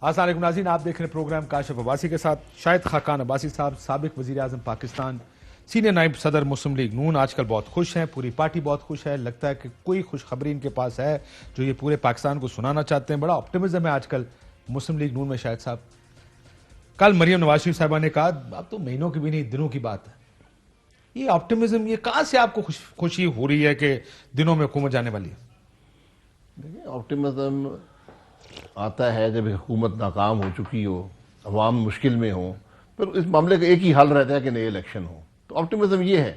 السلام علیکم ناظرین، آپ دیکھ رہے ہیں پروگرام کاشف عباسی کے ساتھ. شاہد خاقان عباسی صاحب سابق وزیر اعظم پاکستان، سینئر نائب صدر مسلم لیگ نون، آج کل بہت خوش ہیں، پوری پارٹی بہت خوش ہے. لگتا ہے کہ کوئی خوشخبری ان کے پاس ہے جو یہ پورے پاکستان کو سنانا چاہتے ہیں. بڑا آپٹیمزم ہے آج کل مسلم لیگ نون میں. شاہد صاحب، کل مریم نواز شریف صاحبہ نے کہا اب تو مہینوں کی بھی نہیں دنوں کی بات ہے. یہ آپٹیمزم یہ کہاں سے آپ کو خوشی ہو رہی ہے کہ دنوں میں حکومت جانے والی ہے؟ دیکھیں، آپٹیمزم آتا ہے جب حکومت ناکام ہو چکی ہو، عوام مشکل میں ہو، پھر اس معاملے کا ایک ہی حل رہتا ہے کہ نئے الیکشن ہو. تو آپٹیمزم یہ ہے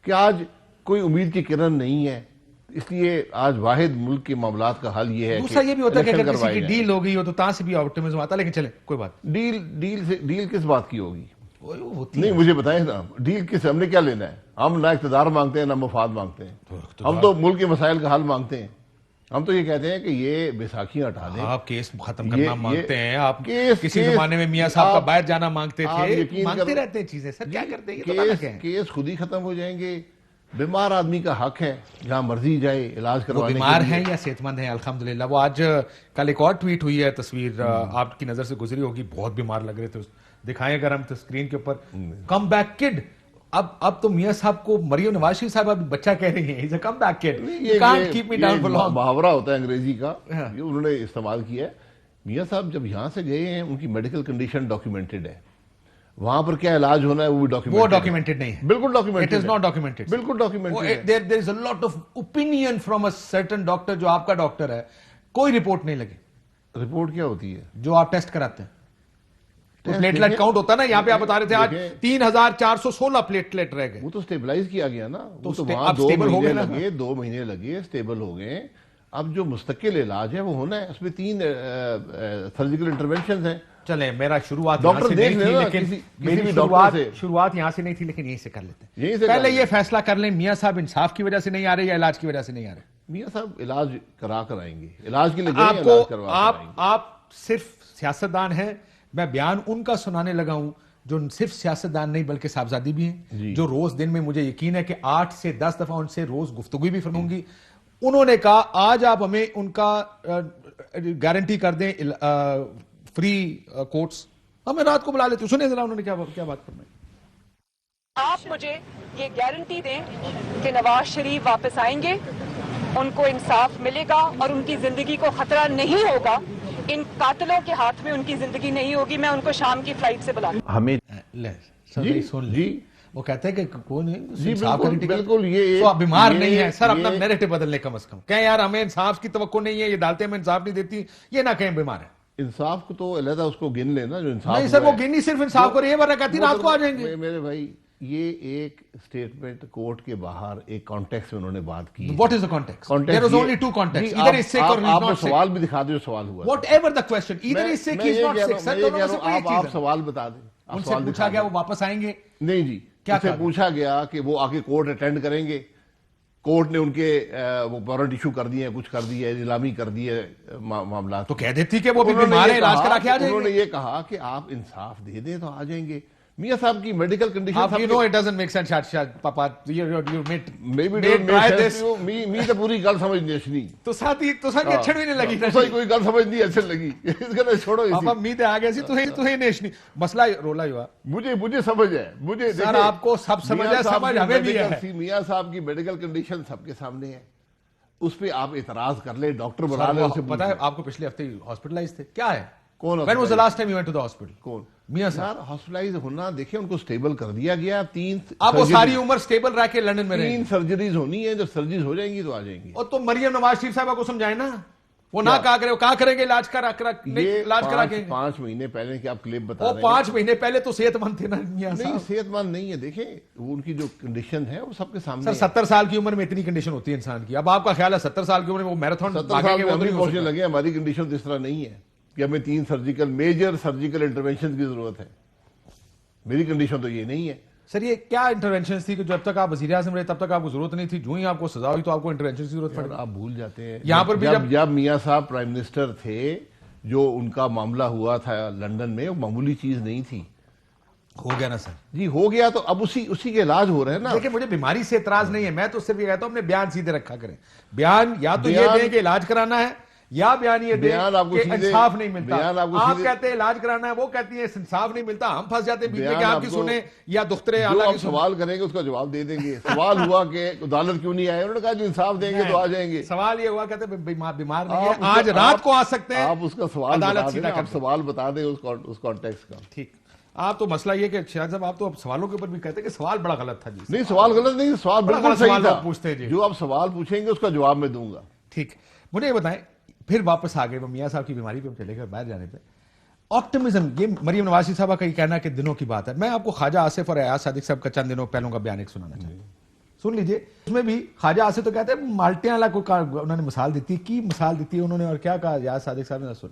کہ آج کوئی امید کی کرن نہیں ہے، اس لیے آج واحد ملک کے معاملات کا حل یہ ہے. دوسرا یہ بھی ہوتا ہے کہ اگر کسی کی جائیں. ڈیل ہو گئی ہو تو تاں سے بھی آپٹیمزم آتا ہے، لیکن چلیں کوئی بات. ڈیل کس بات کی ہوگی؟ ہوتی نہیں، مجھے بتائیں نا، ڈیل کس، ہم نے کیا لینا ہے؟ ہم نہ اقتدار مانگتے ہیں نہ مفاد مانگتے ہیں. ہم تو ملک کے مسائل کا حل مانگتے ہیں. ہم تو یہ کہتے ہیں کہ یہ بیساکھیاں ہٹا دیں. آپ کیس ختم کرنا مانگتے ہیں، آپ کسی زمانے میں میاں صاحب کا باہر جانا مانگتے تھے، مانگتے رہتے ہیں چیزیں. سر کیا کرتے ہیں؟ کیس خود ہی ختم ہو جائیں گے. بیمار آدمی کا حق ہے جہاں مرضی جائے علاج کروانے. وہ بیمار ہیں یا صحت مند ہیں الحمدللہ. وہ آج کل ایک اور ٹویٹ ہوئی ہے، تصویر آپ کی نظر سے گزری ہوگی، بہت بیمار لگ رہے تھے. دکھائیں اگر ہم اسکرین کے اوپر، کم بیک کڈ. اب تو میاں صاحب کو مریم نواز شریف صاحب اب بچہ کہہ رہی ہیں، he's a comeback kid. You can't keep me down for long. محاورہ ہوتا ہے انگریزی کا، یہ انہوں نے استعمال کیا ہے. میاں صاحب جب یہاں سے گئے ہیں ان کی میڈیکل کنڈیشن ڈاکیومنٹڈ ہے. وہاں پر کیا علاج ہونا ہے وہ بھی ڈاکیومنٹڈ نہیں ہے. بالکل documented. It is not documented. بالکل documented. There is a lot of opinion from a certain doctor. جو آپ کا ڈاکٹر ہے، کوئی رپورٹ نہیں لگی. رپورٹ کیا ہوتی ہے؟ جو آپ ٹیسٹ کراتے ہیں پلیٹلیٹ کاؤنٹ ہوتا ہے نا. یہاں پہ آپ بتا رہے تھے آج 3416 پلیٹلیٹ رہ گئے. وہ تو سٹیبلائز کیا گیا نا. تو وہاں 2 مہینے لگے سٹیبل ہو گئے. اب جو مستقل علاج ہے وہ ہونا ہے. اس میں 3 سرجیکل انٹرونشنز ہیں. چلیں، میرا شروعات یہاں سے نہیں تھی، لیکن میری شروعات یہاں سے نہیں تھی، لیکن یہیں سے کر لیتے ہیں. پہلے یہ فیصلہ کر لیں، میاں صاحب انصاف کی وجہ سے نہیں آ رہے یا علاج کی وجہ سے نہیں آ رہے؟ میاں صاحب علاج کرا کر آئیں گے. علاج کے لیے آپ صرف سیاستدان ہیں. میں بیان ان کا سنانے لگا ہوں جو صرف سیاستدان نہیں بلکہ صاحبزادی بھی ہیں، جو روز دن میں مجھے یقین ہے کہ 8 سے 10 دفعہ ان سے روز گفتگو بھی فرموں گی. انہوں نے کہا آج آپ ہمیں ان کا گارنٹی کر دیں فری کورٹس. ہمیں رات کو بلا لیتے. سنیں ذرا انہوں نے کیا بات فرمائی. آپ مجھے یہ گارنٹی دیں کہ نواز شریف واپس آئیں گے، ان کو انصاف ملے گا اور ان کی زندگی کو خطرہ نہیں ہوگا. ان قاتلوں کے ہاتھ میں ان کی زندگی نہیں ہوگی. میں ان کو شام کی فلائٹ سے بلا ہمیں وہ کہتے ہیں کہ کون ہے بالکل یہ آپ بیمار نہیں ہے. سر اپنا نیریٹو بدل لیں، کم از کم کہیں یار ہمیں انصاف کی توقع نہیں ہے، یہ عدالتیں ہمیں انصاف نہیں دیتی. یہ نہ کہیں بیمار ہے. انصاف کو تو علیحدہ اس کو گن لینا جو انصاف نہیں. سر وہ گن نہیں، صرف انصاف کو یہ بارہ کہتی رات کو آ جائیں گے. میرے بھائی یہ ایک سٹیٹمنٹ کورٹ کے باہر ایک کانٹیکس میں انہوں نے بات کی. What is the context? There is only 2 contexts. Either he's sick or he's not sick. سوال بھی دکھا دیں جو سوال ہوا. Whatever the question, either he's sick, he's not sick. سر دونوں میں سے کوئی ایک چیز ہے. آپ سوال بتا دیں. ان سے پوچھا گیا وہ واپس آئیں گے؟ نہیں جی. ان سے پوچھا گیا کہ وہ آ کے کورٹ اٹینڈ کریں گے. کورٹ نے ان کے وہ وارنٹ ایشو کر دیے، کچھ کر دیا، نیلامی کر دی ہے معاملات. تو کہہ دیتی کہ وہ بھی بیمار ہیں، علاج کرا کے آ جائیں گے. انہوں نے یہ کہا کہ آپ انصاف دے دیں تو آ جائیں گے. میاں صاحب کی medical condition you know it doesn't make sense. Papa you می تو پوری گل سمجھ نہیں اچھنی تو ساتھی اچھڑ بھی نہیں لگی. کوئی گل سمجھ نہیں اچھن لگی. اس گل چھوڑو. پاپا می تے آ گیا سی تو ہی نیشنی مسئلہ رولا ہوا. مجھے سمجھ ہے. مجھے سر آپ کو سب سمجھ ہے، سمجھ ہمیں بھی ہے. میاں صاحب کی میڈیکل کنڈیشن سب کے سامنے ہے. اس پہ آپ اعتراض کر لیں، ڈاکٹر بلا لیں. پتا ہے آپ کو پچھلے ہفتے ہاسپٹلائز تھے. کیا ہے؟ کون؟ When was the last time you went to the hospital? کون؟ میاں صاحب. ہاسپٹلائز ہونا دیکھیں، ان کو سٹیبل کر دیا گیا. 3 اب وہ ساری عمر سٹیبل رہ کے لندن میں رہیں. 3 سرجریز ہونی ہیں. جب سرجریز ہو جائیں گی تو آ جائیں گی. اور تو مریم نواز شریف صاحبہ کو سمجھائیں نا، وہ نہ کہا کریں گے علاج کرا کے. 5 مہینے پہلے کہ آپ کلپ بتا رہے ہیں، 5 مہینے پہلے تو صحت مند تھے نا میاں صاحب. نہیں صحت مند نہیں ہے. دیکھیں وہ ان کی جو کنڈیشن ہے وہ سب کے سامنے. سر 70 سال کی عمر میں اتنی کنڈیشن ہوتی ہے انسان کی. اب آپ کا خیال ہے 70 سال کی عمر میں وہ میراتھن پہنچنے لگے؟ ہماری کنڈیشن تو اس طرح نہیں ہے کہ ہمیں 3 میجر سرجیکل انٹرونشن کی ضرورت ہے. میری کنڈیشن تو یہ نہیں ہے. سر یہ کیا انٹرونشنز تھی کہ جب تک آپ وزیر اعظم رہے تب تک آپ کو ضرورت نہیں تھی، جو ہی آپ کو سزا ہوئی تو آپ کو انٹرونشن کی ضرورت پڑی؟ آپ بھول جاتے ہیں یہاں پر بھی جب میاں صاحب پرائم منسٹر تھے، جو ان کا معاملہ ہوا تھا لندن میں، وہ معمولی چیز نہیں تھی. ہو گیا نا سر. جی ہو گیا تو اب اسی کے علاج ہو رہے ہیں نا. دیکھیں مجھے بیماری سے اعتراض نہیں ہے، میں تو صرف یہ کہتا ہوں اپنے بیان سیدھے رکھا کریں. بیان یا تو یہ دیں کہ علاج کرانا ہے، یا بیان یہ دیں بیان آپ کو کہ سیدھے- انصاف نہیں ملتا. بیان آپ کو آپ سیدھے- کہتے ہیں علاج کرانا ہے, وہ کہتی ہیں انصاف نہیں ملتا, ہم پھنس جاتے ہیں بیچ میں بیان کہ آپ آپ کی کو- سنیں یا دختر جو اعلیٰ آپ کی سنیں. سوال کریں گے اس کا جواب دے دیں گے. سوال ہوا کہ عدالت کیوں نہیں آئے, انہوں نے کہا جو انصاف دیں گے تو آ جائیں گے. سوال یہ ہوا کہتے ہیں بیمار نہیں ہے, آپ اس کا- آج رات کو آ سکتے ہیں, آپ اس کا سوال عدالت بتا سیدھا دیں, کر آپ سوال بتا دیں اس کانٹیکس کا. ٹھیک. آپ تو مسئلہ یہ کہ شاہد صاحب آپ تو اب سوالوں کے اوپر بھی کہتے ہیں کہ سوال بڑا غلط تھا جی. نہیں سوال غلط نہیں, سوال بڑا بالکل غلط صحیح سوال تھا. لوگ پوچھتے ہیں جی. جو آپ سوال پوچھیں گے اس کا جواب میں دوں گا. ٹھیک. مجھے یہ بتائیں, پھر واپس آ گئے وہ میاں صاحب کی بیماری پہ ہم چلے گئے باہر جانے پہ. آپٹمزم, یہ مریم نواز صاحبہ کا یہ کہنا کہ دنوں کی بات ہے. میں آپ کو خواجہ آصف اور ایاز صادق صاحب کا چند دنوں پہلوں کا بیان ایک سنانا چاہتا ہوں, سن لیجئے. اس میں بھی خواجہ آصف تو کہتے ہیں مالٹیاں والا کوئی انہوں نے مثال دیتی, کی مثال دیتی ہے انہوں نے, اور کیا کہا ایاز صادق صاحب نے, سن.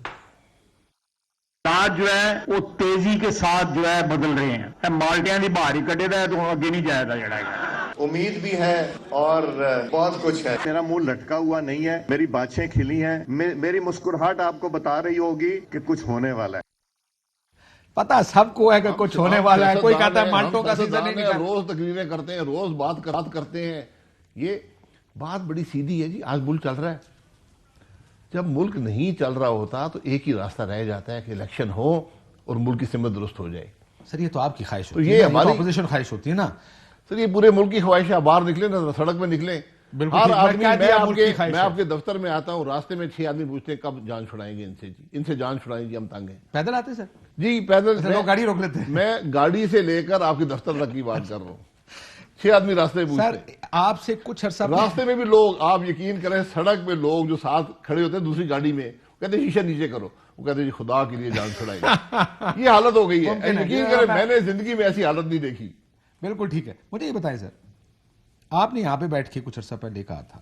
آج جو ہے وہ تیزی کے ساتھ جو ہے بدل رہے ہیں. مالٹیاں دی باہر ہی کٹے دا ہے تو اگے نہیں جائے گا جڑا ہے. امید بھی ہے اور بہت کچھ ہے. میرا منہ لٹکا ہوا نہیں ہے, میری باتیں کھلی ہیں, میری مسکراہٹ آپ کو بتا رہی ہوگی کہ کچھ ہونے والا ہے. پتا سب کو ہے کہ کچھ ہونے والا ہے. کوئی کہتا ہے مالٹوں کا سیزن سیزن نہیں, روز تقریریں کرتے ہیں, روز بات کرتے ہیں. یہ بات بڑی سیدھی ہے جی. آج ملک چل رہا ہے. جب ملک نہیں چل رہا ہوتا تو ایک ہی راستہ رہ جاتا ہے کہ الیکشن ہو اور ملک کی سمت درست ہو جائے. سر یہ تو آپ کی خواہش تو ہوتی یہ ہے, یہ ہماری- اپوزیشن خواہش ہوتی ہے نا. سر یہ پورے ملک کی خواہش ہے. باہر نکلیں نا, سڑک میں نکلیں. بالکل ہر ٹھیک. میں آدمی, کہہ دیا ملک کی خواہش میں ہے. آپ کے دفتر میں آتا ہوں, راستے میں 6 آدمی پوچھتے ہیں کب جان چھڑائیں گے ان سے جی, ان سے جان چھڑائیں جی, ہم تنگ ہیں. پیدل آتے سر, جی پیدل. لوگ گاڑی روک لیتے ہیں. میں گاڑی سے لے کر آپ کے دفتر تک کی بات کر رہا ہوں. 6 آدمی راستے میں سر پوچھتے ہیں. آپ سے کچھ عرصہ راستے میں بھی لوگ, آپ یقین کریں, سڑک پہ لوگ جو ساتھ کھڑے ہوتے ہیں دوسری گاڑی میں, کہتے ہیں شیشہ نیچے کرو, وہ کہتے ہیں جی خدا کے لیے جان چھڑائیں. یہ حالت ہو گئی ہے. ممکن ہے. یقین کریں میں نے زندگی میں ایسی حالت نہیں دیکھی. بالکل ٹھیک ہے. مجھے یہ بتائیں سر, آپ نے یہاں پہ بیٹھ کے کچھ عرصہ پہلے کہا تھا,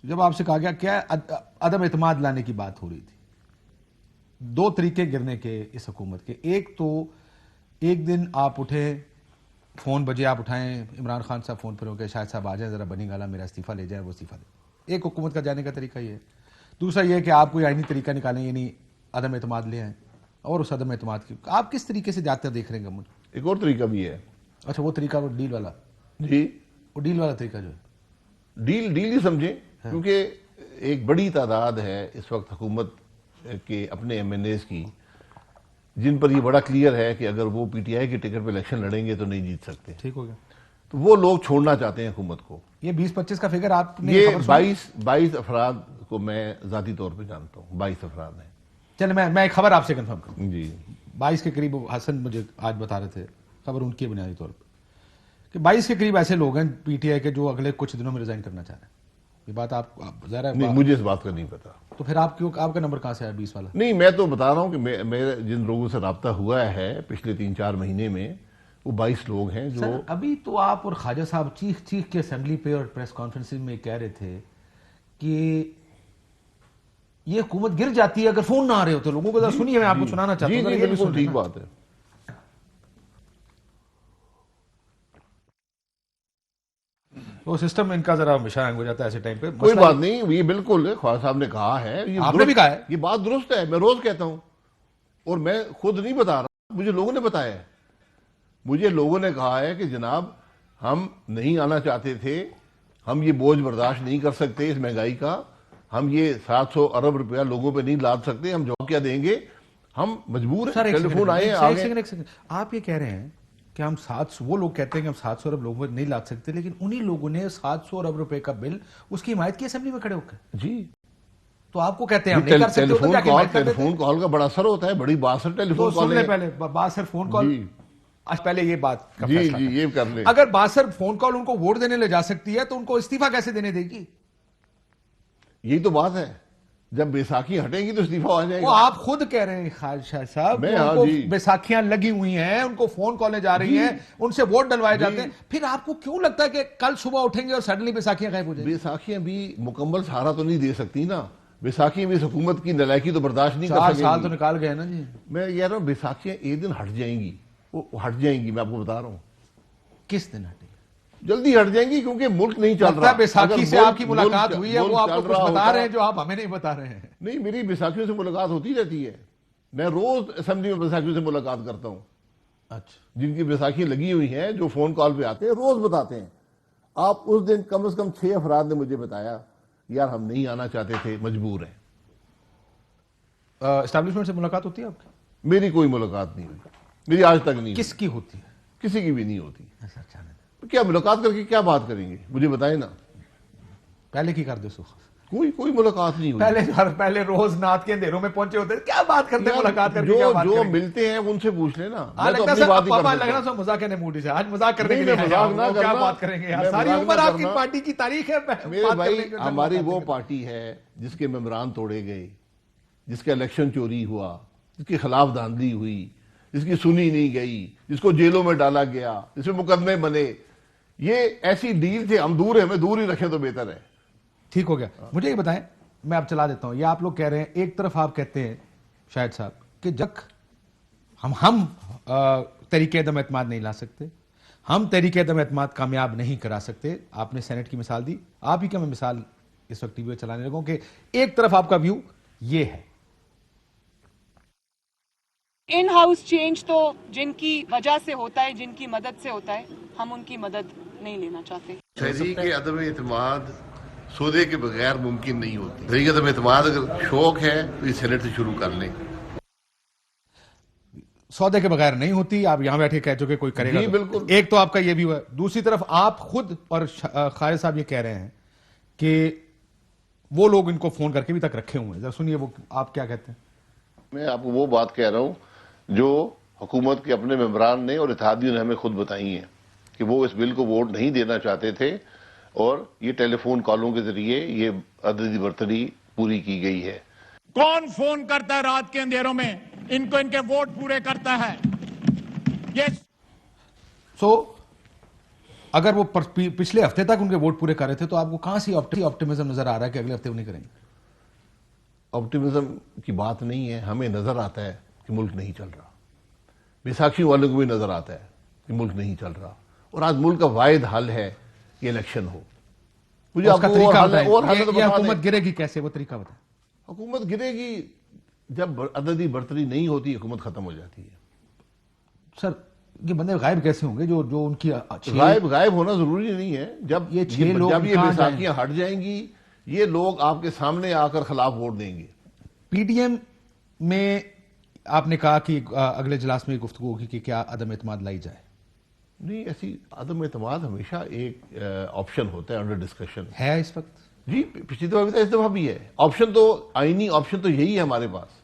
جب آپ سے کہا گیا کیا عدم اعتماد لانے کی بات ہو رہی تھی, 2 طریقے گرنے کے اس حکومت کے. ایک تو ایک دن آپ اٹھے, فون بجے, آپ اٹھائیں, عمران خان صاحب فون پر ہو کے شاہد صاحب آ جائیں, ذرا بنی گالا میرا استعفیٰ لے جائیں, وہ استعفیٰ دیں. ایک حکومت کا جانے کا طریقہ یہ ہے. دوسرا یہ ہے کہ آپ کوئی آئینی طریقہ نکالیں, یعنی عدم اعتماد لے آئیں, اور اس عدم اعتماد کی آپ کس طریقے سے جاتے دیکھ رہے ہیں مجھے. ایک اور طریقہ بھی ہے. اچھا وہ طریقہ, وہ ڈیل والا, جی وہ ڈیل والا طریقہ جو ہے, ڈیل ہی سمجھیں, کیونکہ ایک بڑی تعداد ہے اس وقت حکومت کے اپنے ایم این ایز کی, جن پر یہ بڑا کلیئر ہے کہ اگر وہ پی ٹی آئی کی ٹکٹ پہ الیکشن لڑیں گے تو نہیں جیت سکتے. ٹھیک ہو گیا. تو وہ لوگ چھوڑنا چاہتے ہیں حکومت کو. یہ 20-25 کا فگر آپ نے یہ خبر سنی؟ 22 افراد کو میں ذاتی طور پہ جانتا ہوں. 22 افراد ہیں. چلے میں ایک خبر آپ سے کنفرم کروں. جی 22 کے قریب حسن مجھے آج بتا رہے تھے, خبر ان کی بنیادی طور پہ, کہ 22 کے قریب ایسے لوگ ہیں پی ٹی آئی کے جو اگلے کچھ دنوں میں ریزائن کرنا چاہ رہے ہیں. یہ بات آپ ظاہر نہیں, ہے, مجھے اس بات کا نہیں پتا. تو پھر آپ کا نمبر کہاں سے ہے 20 والا؟ نہیں, میں تو بتا رہا ہوں کہ میرے جن لوگوں سے رابطہ ہوا ہے پچھلے 3-4 مہینے میں, وہ 22 لوگ ہیں جو. سر ابھی تو آپ اور خواجہ صاحب چیخ کے اسمبلی پہ اور پریس کانفرنس میں کہہ رہے تھے کہ یہ حکومت گر جاتی ہے اگر فون نہ آ رہے ہوتے لوگوں کو. ذرا سنیے, میں آپ کو سنانا چاہتا ہوں. جی یہ بھی بالکل سن ٹھیک لینا. بات ہے. وہ سسٹم ان کا ذرا ہمیشہ ہینگ ہو جاتا ہے ایسے ٹائم پہ. کوئی بات نہیں, یہ بالکل خواجہ صاحب نے کہا ہے, یہ آپ نے بھی کہا ہے. یہ بات درست ہے, میں روز کہتا ہوں, اور میں خود نہیں بتا رہا, مجھے لوگوں نے بتایا ہے. مجھے لوگوں نے کہا ہے کہ جناب ہم نہیں آنا چاہتے تھے, ہم یہ بوجھ برداشت نہیں کر سکتے اس مہنگائی کا, ہم یہ 700 ارب روپیہ لوگوں پہ نہیں لاد سکتے, ہم جواب کیا دیں گے, ہم مجبور ہیں. ٹیلی فون آئے ایک سیکنڈ. آپ یہ کہہ رہے ہیں کہ ہم 700, وہ لوگ کہتے ہیں کہ ہم 700 ارب لوگوں پہ نہیں لاد سکتے, لیکن انہی لوگوں نے 700 ارب روپے کا بل اس کی حمایت کی اسمبلی میں کھڑے ہو کے. جی تو آپ کو کہتے ہیں ہم نہیں کر سکتے, ٹیلی فون کال کا بڑا اثر ہوتا ہے, بڑی باسر ٹیلی فون کال ہے. پہلے باسر فون کال, پہلے یہ بات کا جی فیصلہ جی کریں. یہ کر لیں. اگر باسر فون کال ان کو ووٹ دینے لے جا سکتی ہے تو ان کو استعفیٰ کیسے دینے دے گی؟ یہی تو بات ہے, جب بیساکھی ہٹیں گی تو استعفیٰ آ جائے وہ گا. آپ خود کہہ رہے ہیں خالد شاہ صاحب, میں ان کو جی بیساکھیاں لگی ہوئی ہیں, ان کو فون کالیں جا رہی ہیں, ان سے ووٹ ڈلوائے جاتے ہیں, پھر آپ کو کیوں لگتا ہے کہ کل صبح اٹھیں گے اور سڈنلی بیساکھیاں غائب ہو جائیں گی؟ بیساکھیاں بھی مکمل سہارا تو نہیں دے سکتی نا. بیساکھیاں بھی اس حکومت کی نالائکی تو برداشت نہیں کر 4 سکیں سال تو گی. نکال گئے نا جی. میں کہہ رہا ہوں بیساکھیاں ایک دن ہٹ جائیں گی, وہ ہٹ جائیں گی, میں آپ کو بتا رہا ہوں. کس دن ہٹیں گے؟ جلدی ہٹ جائیں گی کیونکہ ملک نہیں چل لگتا رہا. ہے بیساکھی اگر سے آپ کی ملاقات ہوئی ہے, وہ آپ کو چل کچھ رہا بتا ہوتا- رہے ہیں جو آپ ہمیں نہیں بتا رہے ہیں. نہیں, میری بیساکھیوں سے ملاقات ہوتی رہتی ہے, میں روز اسمبلی میں بیساکھیوں سے ملاقات کرتا ہوں. اچھا, جن کی بیساکھیاں لگی ہوئی ہیں, جو فون کال پہ آتے ہیں, روز بتاتے ہیں. آپ اس دن کم از کم 6 افراد نے مجھے بتایا یار ہم نہیں آنا چاہتے تھے, مجبور ہیں. اسٹیبلشمنٹ سے ملاقات ہوتی ہے آپ کی؟ میری کوئی ملاقات نہیں ہوئی, میری آج تک نہیں. کس کی ہوتی ہے؟ کسی کی بھی نہیں ہوتی. کیا ملاقات کر کے کیا بات کریں گے, مجھے بتائیں نا. پہلے کی کر دو سو, کوئی ملاقات نہیں ہوئی. پہلے روز نات کے اندھیروں میں پہنچے ہوتے ہیں, کیا بات کرتے ہیں ملاقات کر کے؟ جو ملتے ہیں ان سے پوچھ لینا. لگنا سو مذاق نے موڈی سے, آج مذاق کرنے کے لیے کیا بات کریں گے؟ ساری عمر آپ کی پارٹی کی تاریخ ہے. میرے بھائی, ہماری وہ پارٹی ہے جس کے ممبران توڑے گئے, جس کا الیکشن چوری ہوا, جس کے خلاف دھاندلی ہوئی, جس کی سنی نہیں گئی, جس کو جیلوں میں ڈالا گیا, جس میں مقدمے بنے. یہ ایسی ڈیل تھے, ہم دور ہیں, ہمیں دور ہی رکھیں تو بہتر ہے. ٹھیک ہو گیا. مجھے یہ بتائیں, میں اب چلا دیتا ہوں. یہ آپ لوگ کہہ رہے ہیں, ایک طرف آپ کہتے ہیں شاہد صاحب کہ جب ہم تحریک عدم اعتماد نہیں لا سکتے, ہم تحریک عدم اعتماد کامیاب نہیں کرا سکتے. آپ نے سینٹ کی مثال دی, آپ ہی کا میں مثال اس وقت ٹی وی پہ چلانے لگوں کہ ایک طرف آپ کا ویو یہ ہے. ان ہاؤس چینج تو جن کی وجہ سے ہوتا ہے, جن کی مدد سے ہوتا ہے, ہم ان کی مدد نہیں لینا چاہتے. تحریک عدم اعتماد سودے کے بغیر ممکن نہیں ہوتی. تحریک عدم اعتماد اگر شوق ہے تو یہ سینٹ سے شروع کر لیں. سودے کے بغیر نہیں ہوتی. آپ یہاں بیٹھے کہہ چکے کوئی کرے گا. بالکل. ایک تو آپ کا یہ بھی ہے, دوسری طرف آپ خود اور خالد صاحب یہ کہہ رہے ہیں کہ وہ لوگ ان کو فون کر کے بھی تک رکھے ہوئے ہیں. ذرا سنیے وہ آپ کیا کہتے ہیں. میں آپ کو وہ بات کہہ رہا ہوں جو حکومت کے اپنے ممبران نے اور اتحادیوں نے ہمیں خود بتائی ہیں کہ وہ اس بل کو ووٹ نہیں دینا چاہتے تھے, اور یہ ٹیلی فون کالوں کے ذریعے یہ عددی برتری پوری کی گئی ہے. کون فون کرتا ہے رات کے اندھیروں میں ان کو ان کے ووٹ پورے کرتا ہے؟ سو اگر وہ پچھلے ہفتے تک ان کے ووٹ پورے کر رہے تھے تو آپ کو کہاں سے آپٹیمزم نظر آ رہا ہے کہ اگلے ہفتے وہ نہیں کریں گے؟ آپٹیمزم کی بات نہیں ہے, ہمیں نظر آتا ہے کہ ملک نہیں چل رہا. بیساکھیوں والوں کو بھی نظر آتا ہے کہ ملک نہیں چل رہا, اور آج ملک کا واحد حل ہے کہ الیکشن ہو. مجھے آپ کو حکومت گرے گی کیسے, وہ طریقہ بتائیں. حکومت گرے گی جب عددی برتری نہیں ہوتی, حکومت ختم ہو جاتی ہے. سر یہ بندے غائب کیسے ہوں گے جو ان کی غائب ہونا ضروری نہیں ہے. جب یہ بیساکھیاں ہٹ جائیں گی, یہ لوگ آپ کے سامنے آ کر خلاف ووٹ دیں گے. پی ڈی ایم میں آپ نے کہا کہ اگلے اجلاس میں گفتگو ہوگی کہ کیا عدم اعتماد لائی جائے. نہیں, ایسی عدم اعتماد ہمیشہ ایک آپشن ہوتا ہے, انڈر ڈسکشن ہے اس وقت. جی پچھلی دفعہ بھی تھا, اس دفعہ بھی ہے. آپشن تو آئینی آپشن تو یہی ہے ہمارے پاس.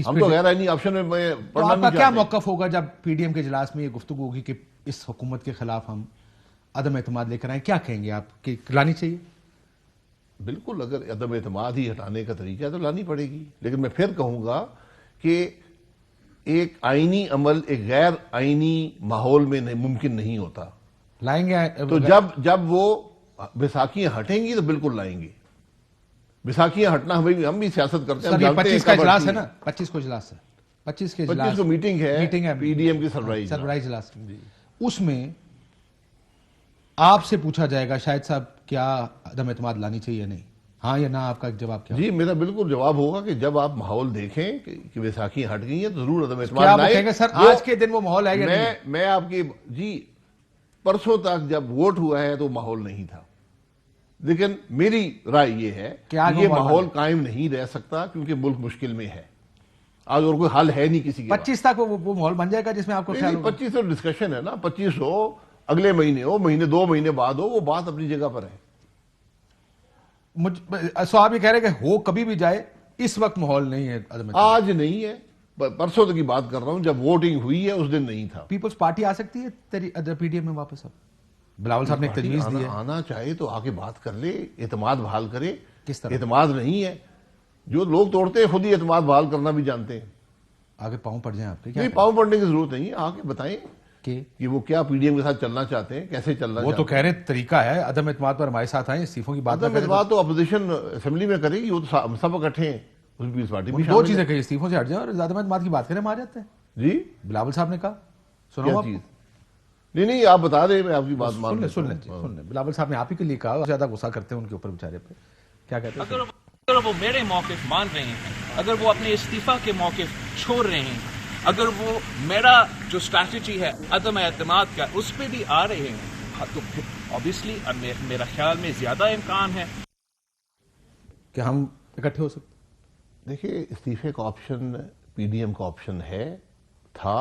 ہم تو غیر آئینی آپشن میں پڑھنا نہیں چاہتے. کیا موقف ہوگا جب پی ڈی ایم کے اجلاس میں یہ گفتگو ہوگی کہ اس حکومت کے خلاف ہم عدم اعتماد لے کر آئیں, کیا کہیں گے آپ کہ لانی چاہیے؟ بالکل, اگر عدم اعتماد ہی ہٹانے کا طریقہ ہے تو لانی پڑے گی. لیکن میں پھر کہوں گا کہ ایک آئینی عمل ایک غیر آئینی ماحول میں ممکن نہیں ہوتا. لائیں گے تو جب وہ بیساکھیاں ہٹیں گی تو بالکل لائیں گے. بیساکھیاں ہٹنا ہم بھی سیاست کرتے ہیں. 25 کا اجلاس ہے نا, 25 کو اجلاس ہے, 25 کو میٹنگ ہے پی ڈی ایم کی سربراہی اجلاس. اس میں آپ سے پوچھا جائے گا شاہد صاحب کیا عدم اعتماد لانی چاہیے یا نہیں, ہاں یا نہ, آپ کا جواب کیا؟ جی میرا بالکل جواب ہوگا کہ جب آپ ماحول دیکھیں کہ بیساکھیاں ہٹ گئی ہیں تو ضرور عدم اعتماد لائیں. سر آج کے دن وہ ماحول ہے یا نہیں؟ میں آپ کی پرسوں تک جب ووٹ ہوا ہے تو ماحول نہیں تھا, لیکن میری رائے یہ ہے کہ یہ ماحول قائم نہیں رہ سکتا کیونکہ ملک مشکل میں ہے آج, اور کوئی حل ہے نہیں کسی کے. 25 تک وہ ماحول بن جائے گا جس میں آپ کو خیال ہوگا. 25 تو ڈسکشن ہے نا, 25 ہو, اگلے مہینے ہو, مہینے 2 مہینے بعد ہو, وہ بات اپنی جگہ پر ہے. سو آپ یہ کہہ رہے کہ ہو کبھی بھی جائے, اس وقت ماحول نہیں ہے عدم اعتماد. آج نہیں ہے, پرسوں تک کی بات کر رہا ہوں, جب ووٹنگ ہوئی ہے اس دن نہیں تھا. پیپلز پارٹی آ سکتی ہے پی ڈی ایم میں واپس؟ اب بلاول صاحب نے ایک تجویز دی ہے, آنا چاہے تو آگے بات کر لے, اعتماد بحال کرے. کس طرح؟ اعتماد نہیں ہے, جو لوگ توڑتے ہیں خود ہی اعتماد بحال کرنا بھی جانتے ہیں. آگے پاؤں پڑ جائیں آپ کے؟ نہیں, پاؤں پڑنے کی ضرورت نہیں ہے, آگے بتائیں کہ وہ کیا پی ڈی ایم کے ساتھ چلنا چاہتے ہیں, کیسے چلنا چاہتے ہیں. وہ تو کہہ رہے ہیں طریقہ ہے عدم اعتماد پر ہمارے ساتھ آئیں, استعفوں کی بات. عدم اعتماد تو اپوزیشن اسمبلی میں کرے گی, وہ تو ہم سب اکٹھے ہیں, اس پیپلز پارٹی میں. 2 چیزیں کہیں, استعفوں سے ہٹ جائیں اور عدم اعتماد کی بات کریں, ہم آ جاتے ہیں. جی بلاول صاحب نے کہا, سنو آپ. نہیں آپ بتا رہے, میں آپ کی بات مان سن لیں. بلاول صاحب نے آپ ہی کے لیے کہا, زیادہ غصہ کرتے ہیں ان کے اوپر بیچارے پہ, کیا کہتے ہیں؟ اگر وہ میرے موقف مان رہے ہیں, اگر وہ اپنے استعفیٰ کے موقف چھوڑ رہے ہیں, اگر وہ میرا جو اسٹریٹجی ہے عدم اعتماد کا اس پہ بھی آ رہے ہیں, تو پھر obviously میرا خیال میں زیادہ امکان ہے کہ ہم اکٹھے ہو سکتے. دیکھیے استعفے کا آپشن پی ڈی ایم کا آپشن ہے تھا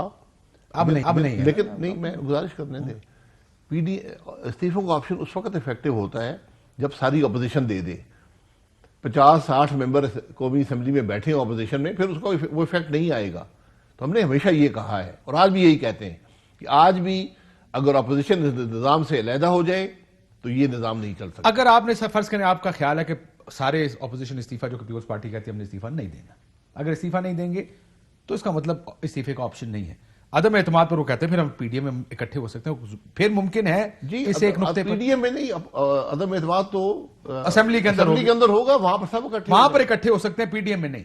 اب نہیں ہے. لیکن نہیں میں گزارش کرنے دیں استعفوں کا آپشن اس وقت افیکٹو ہوتا ہے جب ساری اپوزیشن دے دے 50-60 ممبر قومی اسمبلی میں بیٹھے ہیں اپوزیشن میں پھر اس کا وہ افیکٹ نہیں آئے گا. تو ہم نے ہمیشہ یہ کہا ہے اور آج بھی یہی کہتے ہیں کہ آج بھی اگر اپوزیشن نظام سے علیحدہ ہو جائے تو یہ نظام نہیں چل سکتا. اگر آپ نے فرض کریں آپ کا خیال ہے کہ سارے اپوزیشن استعفیٰ جو کہ پیپلز پارٹی کہتی ہے ہم نے استعفیٰ نہیں دینا, اگر استعفیٰ نہیں دیں گے تو اس کا مطلب استعفے کا آپشن نہیں ہے. عدم اعتماد پر وہ کہتے ہیں پھر ہم پی ڈی ایم میں اکٹھے ہو سکتے ہیں, پھر ممکن ہے اس ایک نقطے پی پر ڈی ایم میں نہیں, عدم اعتماد تو اسمبلی کے اندر ہوگا, وہاں پر سب اکٹھے وہاں پر اکٹھے ہو سکتے ہیں, پی ڈی ایم میں نہیں.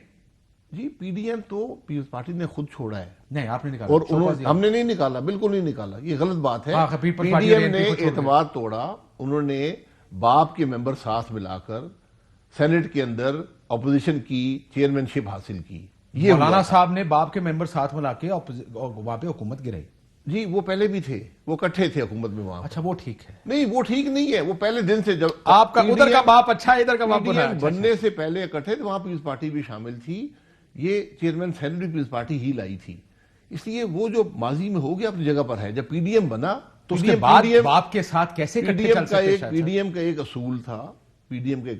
جی پی ڈی ایم تو پیپلز پارٹی نے خود چھوڑا ہے. نہیں آپ نے نکالا اور ہم نے نہیں نکالا, بالکل نہیں نکالا, یہ غلط بات ہے. پی ڈی ایم نے اعتماد توڑا, انہوں نے باپ کے ممبر ساتھ ملا کر سینٹ کے اندر اپوزیشن کی چیئرمین شپ حاصل کی. یہ مولانا صاحب نے باپ کے ممبر ساتھ ملا کے وہاں پہ حکومت گرائی. جی وہ پہلے بھی تھے, وہ اکٹھے تھے حکومت میں وہاں. اچھا وہ ٹھیک ہے. نہیں وہ ٹھیک نہیں ہے, وہ پہلے دن سے جب آپ کا ادھر کا باپ اچھا ہے ادھر کا باپ برا ہے. بننے سے پہلے اکٹھے تھے, وہاں پیپلز پارٹی بھی شامل تھی, یہ چیئرمین سینٹ پیپلز پارٹی ہی لائی تھی. اس لیے وہ جو ماضی میں ہو گیا اپنی جگہ پر ہے. جب پی ڈی ایم بنا تو اس کے بعد باپ کے ساتھ کیسے اکٹھے چل سکتے ہیں؟ پی ڈی ایم کا ایک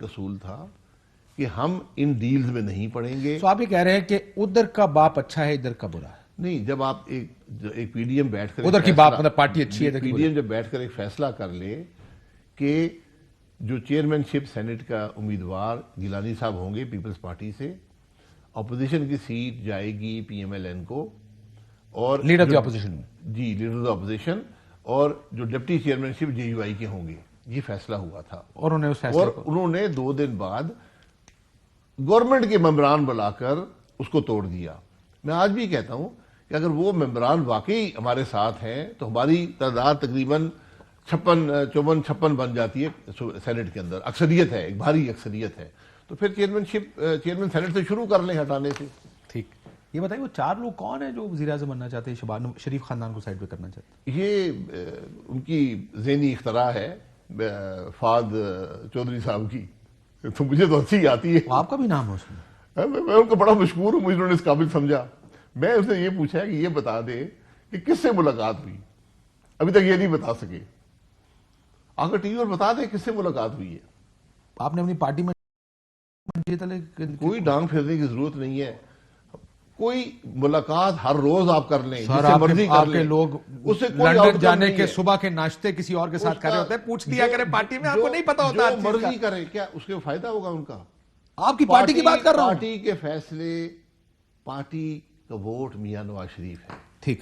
اصول تھا کہ ہم ان ڈیلز میں نہیں پڑیں گے. تو آپ یہ کہہ رہے ہیں کہ ادھر کا باپ اچھا ہے ادھر کا برا ہے؟ نہیں, جب آپ ایک پی ڈی ایم بیٹھ کر ادھر کی باپ مطلب پارٹی اچھی ہے, پی ڈی ایم جب بیٹھ کر ایک فیصلہ کر لے کہ جو چیئرمین شپ سینٹ کا امیدوار گیلانی صاحب ہوں گے پیپلز پارٹی سے, اپوزیشن کی سیٹ جائے گی پی ایم ایل این کو, اور لیڈر آف دی اپوزیشن میں جی لیڈر آف اپوزیشن, اور جو deputy chairmanship J U I کے ہوں گے. یہ فیصلہ ہوا تھا اور انہوں نے 2 دن بعد گورنمنٹ کے ممبران بلا کر اس کو توڑ دیا. میں آج بھی کہتا ہوں کہ اگر وہ ممبران واقعی ہمارے ساتھ ہیں تو ہماری تعداد تقریباً 56 بن جاتی ہے سینٹ کے اندر, اکثریت ہے, ایک بھاری اکثریت ہے. تو پھر چیئرمین سینٹ سے شروع کر لیں ہٹانے سے. ٹھیک. یہ بتائیے وہ 4 لوگ کون ہیں جو وزیر اعظم بننا چاہتے ہیں, شہباز شریف خاندان کو سائڈ پہ کرنا چاہتے ہیں؟ یہ ان کی ذہنی اختراع ہے فہد چودھری صاحب کی, تو مجھے تو ہنسی آتی ہے. آپ کا بھی نام ہے اس میں؟ میں ان کو بڑا مشکور ہوں, مجھے انہوں نے اس قابل سمجھا. میں اس نے یہ پوچھا کہ یہ بتا دے کہ کس سے ملاقات ہوئی, ابھی تک یہ نہیں بتا سکے. اگر ٹی وی پر بتا دے کس سے ملاقات ہوئی ہے. آپ نے اپنی پارٹی میں کوئی ڈانگ پھیرنے کی ضرورت نہیں ہے, کوئی ملاقات ہر روز آپ کر لیں, جس سے مرضی کر لیں. لوگ اس سے لندن جانے کے صبح کے ناشتے کسی اور کے ساتھ کر رہے ہوتے ہیں, پوچھ لیا کریں پارٹی میں, آپ کو نہیں پتا ہوتا. جو مرضی کریں, کیا اس کے فائدہ ہوگا ان کا؟ آپ کی پارٹی کی بات کر رہا ہوں. پارٹی کے فیصلے, پارٹی کا ووٹ میاں نواز شریف ہے. ٹھیک.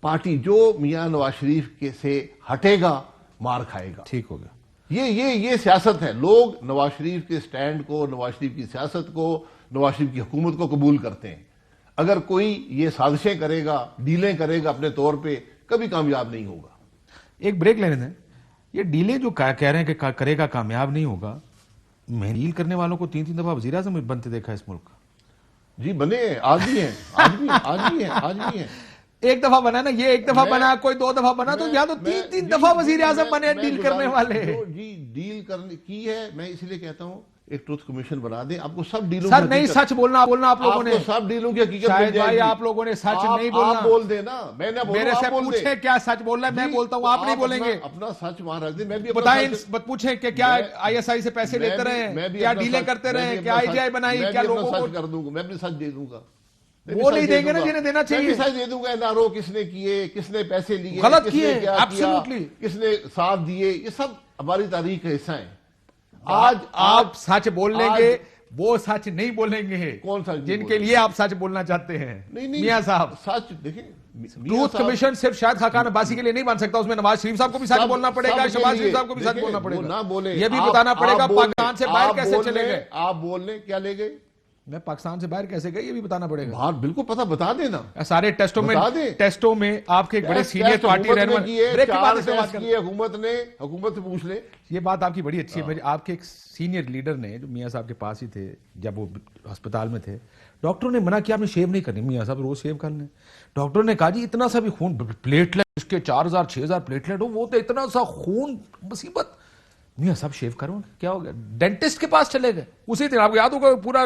پارٹی جو میاں نواز شریف کے سے ہٹے گا مار کھائے گا. ٹھیک ہو گیا. یہ سیاست ہے. لوگ نواز شریف کے سٹینڈ کو, نواز شریف کی سیاست کو, نواز شریف کی حکومت کو قبول کرتے ہیں. اگر کوئی یہ سازشیں کرے گا, ڈیلیں کرے گا اپنے طور پہ, کبھی کامیاب نہیں ہوگا. ایک بریک لینے دیں. یہ ڈیلیں جو کہہ رہے ہیں کہ کرے گا کامیاب نہیں ہوگا, میں ڈیل کرنے والوں کو 3 دفعہ وزیر اعظم بنتے دیکھا ہے اس ملک کا. جی بنے ہیں, آج بھی ہیں. ایک دفعہ بنا نا, یہ ایک دفعہ بنا, کوئی 2 دفعہ بنا, تو یا تو 3 دفعہ وزیر اعظم بنے ڈیل کرنے والے. جی ڈیل کرنے کی ہے, میں اس لیے کہتا ہوں ایک ٹروتھ کمیشن بنا دیں, آپ کو سب ڈیلوں سر نہیں سچ بولنا آپ لوگوں نے, سب ڈیلوں کی حقیقت مل شاید جائے بھائی گی. آپ لوگوں نے سچ نہیں بولنا. آپ بول دینا, میں نہ بولوں, میرے سے آپ بول دیں. پوچھیں کیا سچ بولنا ہے, میں بولتا ہوں, آپ نہیں بولیں گے. اپنا سچ وہاں رکھ دیں. میں بھی بتائیں, پوچھیں کہ کیا آئی ایس آئی سے پیسے لیتے رہے, کیا ڈیلیں کرتے رہے, کیا آئی جی آئی بنائی, کیا لوگوں کو. سچ کر دوں گا, میں اپنے سچ دے دوں گا. وہ نہیں دیں گے نا جنہیں دینا چاہیے. میں بھی سچ دے دوں گا. این آر او کس نے کیے, کس نے پیسے لیے, غلط کیے, ایبسلیوٹلی, کس نے ساتھ دیے, یہ سب ہماری تاریخ کا حصہ ہیں. آج آپ سچ بول لیں گے, وہ سچ نہیں بولیں گے. کون سچ جن کے لیے آپ سچ بولنا چاہتے ہیں. میاں صاحب سچ دیکھیں, ٹروتھ کمیشن صرف شاہد خاقان عباسی کے لیے نہیں بن سکتا, اس میں نواز شریف صاحب کو بھی سچ بولنا پڑے گا, شہباز شریف صاحب کو بھی سچ بولنا پڑے گا. یہ بھی بتانا پڑے گا پاکستان سے باہر کیسے چلے گئے. آپ بول لیں کیا لے گئے, میں پاکستان سے باہر کیسے گئے یہ بھی بتانا پڑے گا. بالکل پتہ بتا دینا. سارے ٹیسٹوں میں آپ کے ایک بڑے سینئر پارٹی حکومت سے پوچھ لیں. یہ بات آپ کی بڑی اچھی ہے. آپ کے ایک سینئر لیڈر نے, جو میاں صاحب کے پاس ہی تھے جب وہ ہسپتال میں تھے, ڈاکٹروں نے منع کیا آپ نے شیو نہیں کرنی. میاں صاحب روز شیو کر لیں. ڈاکٹر نے کہا جی اتنا سا بھی خون, پلیٹلیٹ اس کے 4000-6000 پلیٹلیٹ ہو, وہ تو اتنا سا خون مصیبت. میاں صاحب شیو کرو, کیا ہو گیا, ڈینٹسٹ کے پاس چلے گئے. اسی دن آپ کو یاد ہوگا پورا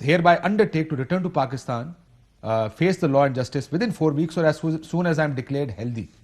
hereby undertake to return to Pakistan, face the law and justice within 4 weeks or as soon as I am declared healthy.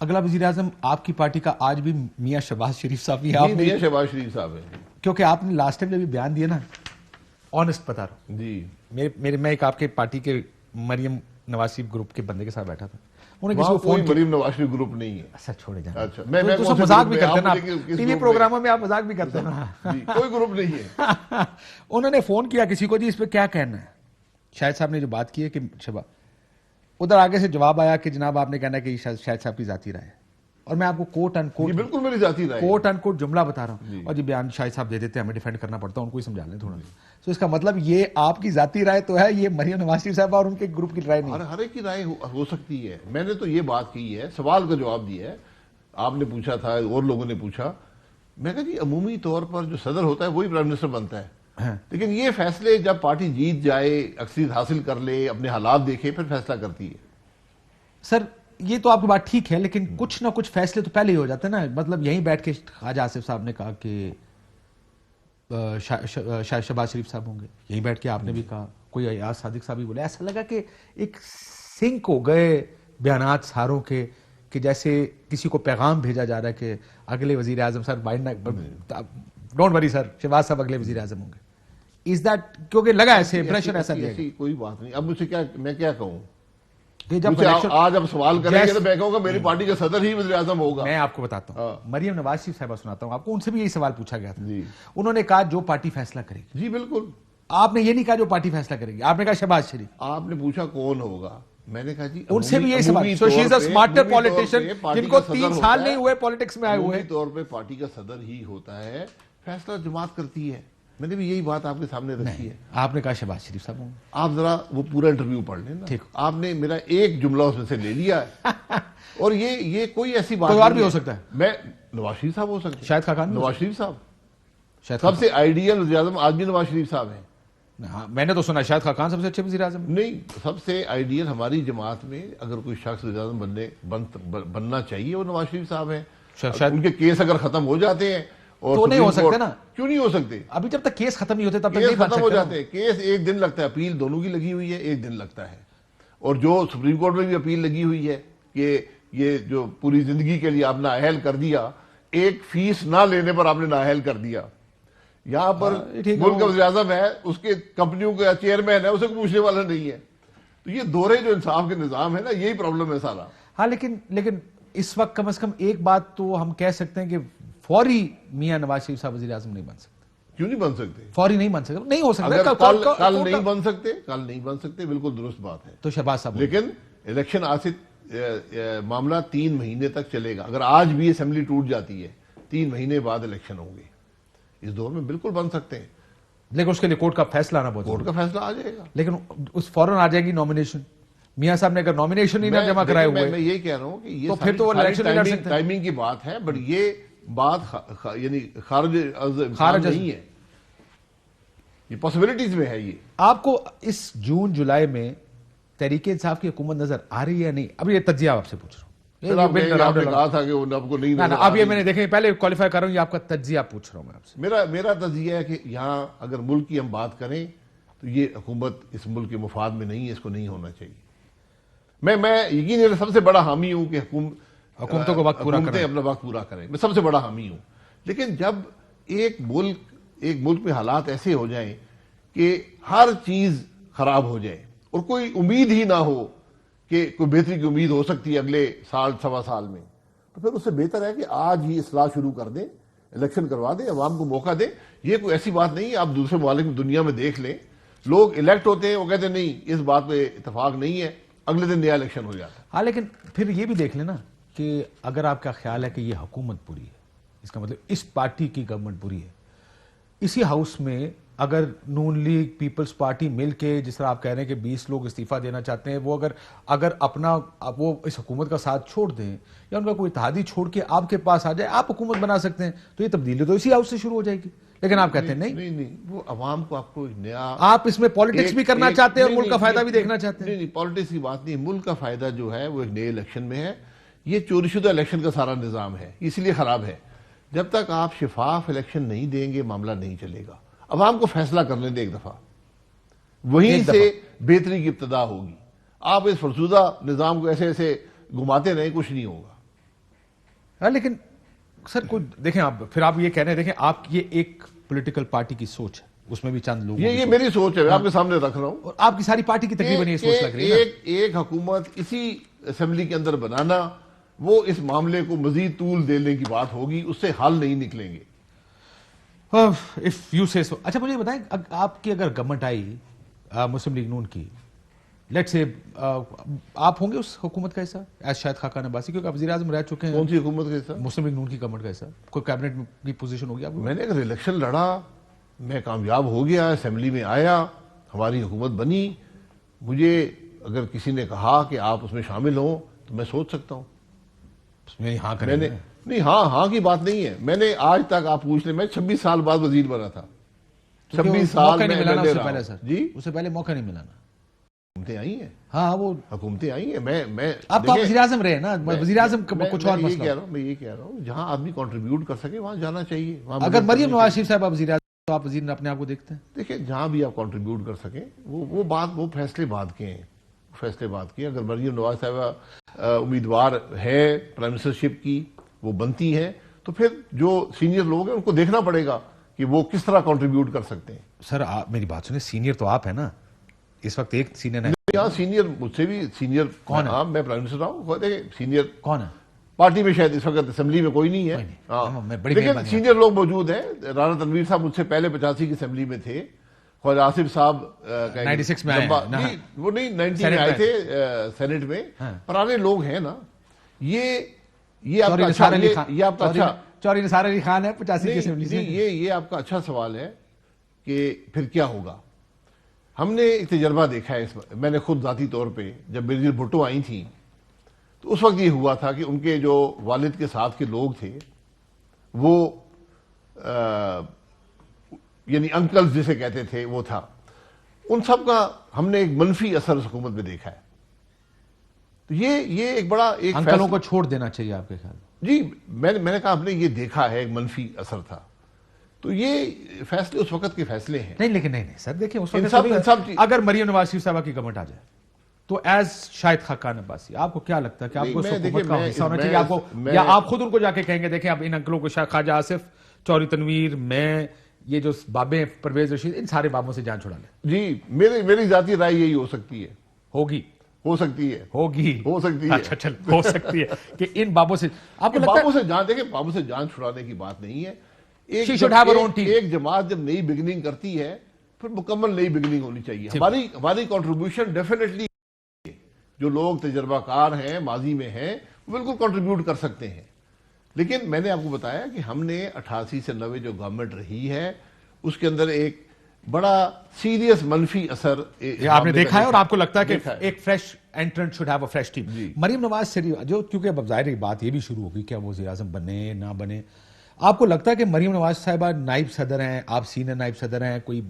اگلا وزیر اعظم آپ کی پارٹی کا آج بھی میاں شہباز شریف صاحب ہی ہیں. جی آپ نے میاں شہباز شریف صاحب ہیں. کیونکہ آپ نے لاسٹ ٹائم جب بھی بیان دیا نا, آنےسٹ بتا رہا ہوں, جی میں ایک آپ کے پارٹی کے مریم نواز شریف گروپ کے بندے کے ساتھ بیٹھا تھا, انہوں نے کسی وہاں کو کوئی فون کیا. مریم نواز شریف گروپ نہیں ہے. اچھا چھوڑے جائیں. اچھا میں تو سب مذاق بھی کرتے ہیں نا, ٹی وی پروگراموں میں آپ مذاق بھی کرتے ہیں نا. کوئی گروپ نہیں ہے. انہوں نے فون کیا کسی کو, جی اس پہ کیا کہنا ہے. شاہد صاحب نے جو بات کی ہے کہ شہباز, ادھر آگے سے جواب آیا کہ جناب آپ نے کہنا ہے کہ شاہد صاحب کی ذاتی رائے ہے, اور میں آپ کو کوٹ ان کوٹ بالکل میری ذاتی رائے کوٹ ان کوٹ جملہ بتا رہا ہوں, اور جی بیان شاہد صاحب دے دیتے ہیں, ہمیں ڈیفینڈ کرنا پڑتا ہے, ان کو ہی سمجھا لیں تھوڑا. تو اس کا مطلب یہ آپ کی ذاتی رائے تو ہے, یہ مریم نواز شریف صاحب اور ان کے گروپ کی رائے نہیں. ہر ایک کی رائے ہو سکتی ہے. میں نے تو یہ بات کی ہے, سوال کا جواب دیا ہے. آپ نے پوچھا تھا اور لوگوں نے پوچھا, میں کہا جی عمومی طور پر جو صدر ہوتا ہے وہی پرائم منسٹر بنتا ہے, لیکن یہ فیصلے جب پارٹی جیت جائے, اکثریت حاصل کر لے, اپنے حالات دیکھے, پھر فیصلہ کرتی ہے. سر یہ تو آپ کی بات ٹھیک ہے, لیکن کچھ نہ کچھ فیصلے تو پہلے ہی ہو جاتے ہیں نا. مطلب یہیں بیٹھ کے خواجہ آصف صاحب نے کہا کہ شہباز شریف صاحب ہوں گے, یہیں بیٹھ کے آپ نے بھی کہا, کوئی ایاز صادق صاحب بھی بولے. ایسا لگا کہ ایک سنک ہو گئے بیانات ساروں کے, کہ جیسے کسی کو پیغام بھیجا جا رہا ہے کہ اگلے وزیر اعظم سر ڈونٹ وری سر, شہباز صاحب اگلے وزیر اعظم ہوں گے. از دیٹ, کیونکہ لگا ایسے امپریشن ایسا دیا ایسی کوئی بات نہیں. اب مجھے میں کیا کہوں, کہ جب آج اب سوال کریں گے تو میں کہوں گا میری پارٹی کا صدر ہی وزیر اعظم ہوگا. میں آپ کو بتاتا ہوں, مریم نواز شریف صاحبہ سناتا ہوں آپ کو, ان سے بھی یہی سوال پوچھا گیا تھا. جی انہوں نے کہا جو پارٹی فیصلہ کرے گی. جی بالکل. آپ نے یہ نہیں کہا جو پارٹی فیصلہ کرے گی, آپ نے کہا شہباز شریف. آپ نے پوچھا کون ہوگا, میں نے کہا جی ان سے بھی یہی سوال. سو شی از اے اسمارٹر پولیٹیشین, جن کو 3 سال نہیں ہوئے پولیٹکس میں آئے ہوئے. عمومی طور پہ پارٹی کا صدر ہی ہوتا ہے, فیصلہ جماعت کرتی ہے. میں نے بھی یہی بات آپ کے سامنے رکھی ہے. آپ نے کہا شہباز شریف صاحب ہوں گے. آپ ذرا وہ پورا انٹرویو پڑھ لیں نا. آپ نے میرا ایک جملہ اس میں سے لے لیا ہے, اور یہ کوئی ایسی بات کوئی اور بھی ہو سکتا ہے. میں نواز شریف صاحب ہو سکتے ہیں, شاہد خاقان نواز شریف صاحب سب سے آئیڈیل وزیر اعظم آج بھی نواز شریف صاحب ہیں. میں نے تو سنا شاہد خاقان سب سے اچھے وزیر اعظم نہیں, سب سے آئیڈیل ہماری جماعت میں اگر کوئی شخص وزیر اعظم بننا چاہیے وہ نواز شریف صاحب ہیں. ان کے کیس اگر ختم ہو جاتے ہیں تو نہیں ہو سکتے نا. کیوں نہیں ہو سکتے؟ ابھی جب تک کیس ختم نہیں ہوتے تب تک کیس ختم ہو جاتے ہیں. کیس ایک دن لگتا ہے, اپیل دونوں کی لگی ہوئی ہے, ایک دن لگتا ہے. اور جو سپریم کورٹ میں بھی اپیل لگی ہوئی ہے کہ یہ جو پوری زندگی کے لیے آپ نااہل کر دیا, ایک فیس نہ لینے پر آپ نے نااہل کر دیا. یہاں پر ملک کا وزیر اعظم ہے, اس کے کمپنیوں کا چیئرمین ہے, اسے کوئی پوچھنے والا نہیں ہے. تو یہ دورے جو انصاف کے نظام ہے نا, یہی پرابلم ہے سارا. ہاں لیکن اس وقت کم از کم ایک بات تو ہم کہہ سکتے ہیں کہ فوری میاں نواز شریف صاحب وزیر اعظم نہیں بن سکتے. کیوں نہیں بن سکتے؟ فوری نہیں بن سکتے, نہیں ہو سکتا. کل نہیں بن سکتے, کل نہیں بن سکتے, بالکل درست بات ہے. تو شہباز صاحب, لیکن الیکشن معاملہ 3 مہینے تک چلے گا. اگر آج بھی اسمبلی ٹوٹ جاتی ہے, 3 مہینے بعد الیکشن ہوں گے. اس دور میں بالکل بن سکتے ہیں, لیکن اس کے لیے کورٹ کا فیصلہ آنا بہت. کورٹ کا فیصلہ آ جائے گا, لیکن اس فوراً آ جائے گی نامینیشن. میاں صاحب نے اگر نامینیشن ہی نہ جمع کرائے ہوئے, میں یہی کہہ رہا ہوں کہ یہ تو پھر تو وہ الیکشن نہیں لڑ سکتے. ٹائمنگ کی بات ہے, بٹ یہ بات یعنی خارج نہیں ہے, یہ پاسبلٹیز میں ہے. یہ آپ کو اس جون جولائی میں تحریک انصاف کی حکومت نظر آ رہی ہے یا نہیں؟ اب یہ تجزیہ آپ سے پوچھ رہا ہوں. آپ نے کہا تھا کہ آپ کو نہیں. اب یہ میں نے دیکھیں پہلے کوالیفائی کر رہا ہوں, یہ آپ کا تجزیہ پوچھ رہا ہوں میں آپ سے. میرا تجزیہ ہے کہ یہاں اگر ملک کی ہم بات کریں تو یہ حکومت اس ملک کے مفاد میں نہیں ہے, اس کو نہیں ہونا چاہیے. میں یقیناً سب سے بڑا حامی ہوں کہ حکومتوں کو وقت پورا کریں, اپنا وقت پورا کریں. میں سب سے بڑا حامی ہوں. لیکن جب ایک ملک میں حالات ایسے ہو جائیں کہ ہر چیز خراب ہو جائے اور کوئی امید ہی نہ ہو کہ کوئی بہتری کی امید ہو سکتی ہے اگلے سال سوا سال میں, تو پھر اس سے بہتر ہے کہ آج ہی اصلاح شروع کر دیں, الیکشن کروا دیں, عوام کو موقع دیں. یہ کوئی ایسی بات نہیں ہے, آپ دوسرے ممالک میں دنیا میں دیکھ لیں, لوگ الیکٹ ہوتے ہیں, وہ کہتے ہیں نہیں اس بات پہ اتفاق نہیں ہے, اگلے دن نیا الیکشن ہو جاتا ہے. ہاں لیکن پھر یہ بھی دیکھ لینا کہ اگر آپ کا خیال ہے کہ یہ حکومت بری ہے, اس کا مطلب اس پارٹی کی گورنمنٹ بری ہے, اسی ہاؤس میں اگر نون لیگ پیپلز پارٹی مل کے, جس طرح آپ کہہ رہے ہیں کہ 20 لوگ استعفیٰ دینا چاہتے ہیں, وہ اگر اپنا وہ اس حکومت کا ساتھ چھوڑ دیں یا ان کا کوئی اتحادی چھوڑ کے آپ کے پاس آ جائے, آپ حکومت بنا سکتے ہیں, تو یہ تبدیلی تو اسی ہاؤس سے شروع ہو جائے گی. لیکن آپ کہتے ہیں نہیں, وہ عوام کو آپ کو نیا, آپ اس میں پالیٹکس بھی کرنا چاہتے ہیں اور ملک کا فائدہ بھی دیکھنا چاہتے ہیں. نہیں, پالیٹکس کی بات نہیں, ملک کا فائدہ جو ہے وہ ایک نئے الیکشن میں ہے. یہ چوری شدہ الیکشن کا سارا نظام ہے, اس لیے خراب ہے. جب تک آپ شفاف الیکشن نہیں دیں گے معاملہ نہیں چلے گا. عوام کو فیصلہ کرنے دیں ایک دفعہ, وہیں سے بہتری کی ابتدا ہوگی. آپ اس فرسودہ نظام کو ایسے گھماتے رہیں, کچھ نہیں ہوگا. لیکن سر کوئی دیکھیں آپ پھر آپ یہ کہہ رہے ہیں دیکھیں آپ کی یہ ایک پولیٹیکل پارٹی کی سوچ ہے اس میں بھی چند لوگ یہ میری سوچ ہے میں آپ کے سامنے رکھ رہا ہوں اور آپ کی ساری پارٹی کی تقریباً یہ سوچ لگ رہی ہے ایک حکومت اسی اسمبلی کے اندر بنانا وہ اس معاملے کو مزید طول دینے کی بات ہوگی, اس سے حل نہیں نکلیں گے. اف یو سے سو. اچھا مجھے بتائیں آپ کی اگر گورنمنٹ آئی مسلم لیگ نون کی, لیٹ سے آپ ہوں گے اس حکومت کا حصہ ایز شاہد خاقان عباسی, کیونکہ آپ وزیر اعظم رہ چکے ہیں. کون سی حکومت کا حصہ؟ مسلم لیگ نون کی گورنمنٹ کا حصہ. کوئی کیبنٹ کی پوزیشن ہوگی آپ کو؟ میں نے اگر الیکشن لڑا, میں کامیاب ہو گیا, اسمبلی میں آیا, ہماری حکومت بنی, مجھے اگر کسی نے کہا کہ آپ اس میں شامل ہوں تو میں سوچ سکتا ہوں. ہاں کریں گے نہیں, ہاں کی بات نہیں ہے. میں نے آج تک آپ پوچھ لیں, میں 26 سال بعد وزیر بنا تھا. 26 سال میں پہلے سر جی اس سے پہلے موقع نہیں ملانا. حکومتیں آئی ہیں, ہاں وہ حکومتیں آئی ہیں. میں آپ تو وزیر اعظم رہے نا, وزیر اعظم کچھ اور مسئلہ. میں یہ کہہ رہا ہوں جہاں آدمی کنٹریبیوٹ کر سکے وہاں جانا چاہیے. اگر مریم نواز شریف صاحب آپ وزیر اعظم تو آپ وزیر اپنے آپ کو دیکھتے ہیں؟ دیکھیں جہاں بھی آپ کنٹریبیوٹ کر سکیں وہ فیصلے بعد کے ہیں, فیصلے بعد کے. اگر مریم نواز صاحبہ امیدوار ہے پرائم منسٹرشپ کی, وہ بنتی ہے, تو پھر جو سینئر لوگ ہیں ان کو دیکھنا پڑے گا کہ وہ کس طرح کنٹریبیوٹ کر سکتے ہیں. سر آپ میری بات سنیں, سینئر تو آپ ہیں نا اس وقت, ایک سینئر ہے یہاں سینئر مجھ سے بھی سینئر کون ہے؟ ہاں میں پرائم منسٹر ہوں. دیکھیں سینئر کون ہے پارٹی میں شاید اس وقت اسمبلی میں کوئی نہیں ہے, لیکن سینئر لوگ موجود ہیں. رانا تنویر صاحب مجھ سے پہلے 85 کی اسمبلی میں تھے. خواجہ آصف صاحب 96 میں وہ نہیں 90 میں آئے تھے سینٹ میں. پرانے لوگ ہیں نا. یہ آپ کا اچھا چوری نثار علی خان ہے 85 کی اسمبلی سے. یہ آپ کا اچھا سوال ہے کہ پھر کیا ہوگا. ہم نے ایک تجربہ دیکھا ہے, میں نے خود ذاتی طور پہ جب بینظیر بھٹو آئی تھیں تو اس وقت یہ ہوا تھا کہ ان کے جو والد کے ساتھ کے لوگ تھے وہ یعنی انکل جسے کہتے تھے وہ تھا, ان سب کا ہم نے ایک منفی اثر اس حکومت میں دیکھا ہے. تو یہ ایک بڑا ایک انکلوں کو چھوڑ دینا چاہیے آپ کے خیال؟ جی میں نے کہا ہم نے یہ دیکھا ہے, ایک منفی اثر تھا. تو یہ فیصلے اس وقت کے فیصلے ہیں. نہیں لیکن نہیں سر دیکھیں اس وقت اگر مریم نواز شریف صاحبہ کی گورنمنٹ آ جائے تو ایز شاہد خاقان عباسی آپ کو کیا لگتا ہے کہ آپ کو اس حکومت کا حصہ ہونا چاہیے آپ کو, یا آپ خود ان کو جا کے کہیں گے دیکھیں اب ان انکلوں کو خواجہ آصف, چوری تنویر, میں, یہ جو بابے پرویز رشید, ان سارے بابوں سے جان چھڑا لیں؟ جی میری ذاتی رائے یہی ہو سکتی ہے. ہو سکتی ہے اچھا چل ہو سکتی ہے کہ ان بابوں سے آپ کو بابوں سے جان, دیکھیں بابوں سے جان چھڑانے کی بات نہیں ہے. ایک جماعت جب نئی بگننگ کرتی ہے پھر مکمل نئی بگننگ ہونی چاہیے. ہماری کنٹریبیوشن ڈیفینیٹلی, جو لوگ تجربہ کار ہیں ماضی میں ہیں وہ بالکل کنٹریبیوٹ کر سکتے ہیں. لیکن میں نے آپ کو بتایا کہ ہم نے 88 سے 90 جو گورنمنٹ رہی ہے اس کے اندر ایک بڑا سیریس منفی اثر آپ نے دیکھا ہے, اور آپ کو لگتا ہے کہ ایک fresh entrant should have a fresh team. Maryam Nawaz Sharif جو کیونکہ اب ظاہر بات یہ بھی شروع ہوگی کہ اب وزیر اعظم بنے نہ بنے, آپ کو لگتا ہے کہ مریم نواز صاحبہ نائب صدر ہیں, آپ سینئر نائب صدر ہیں, کوئی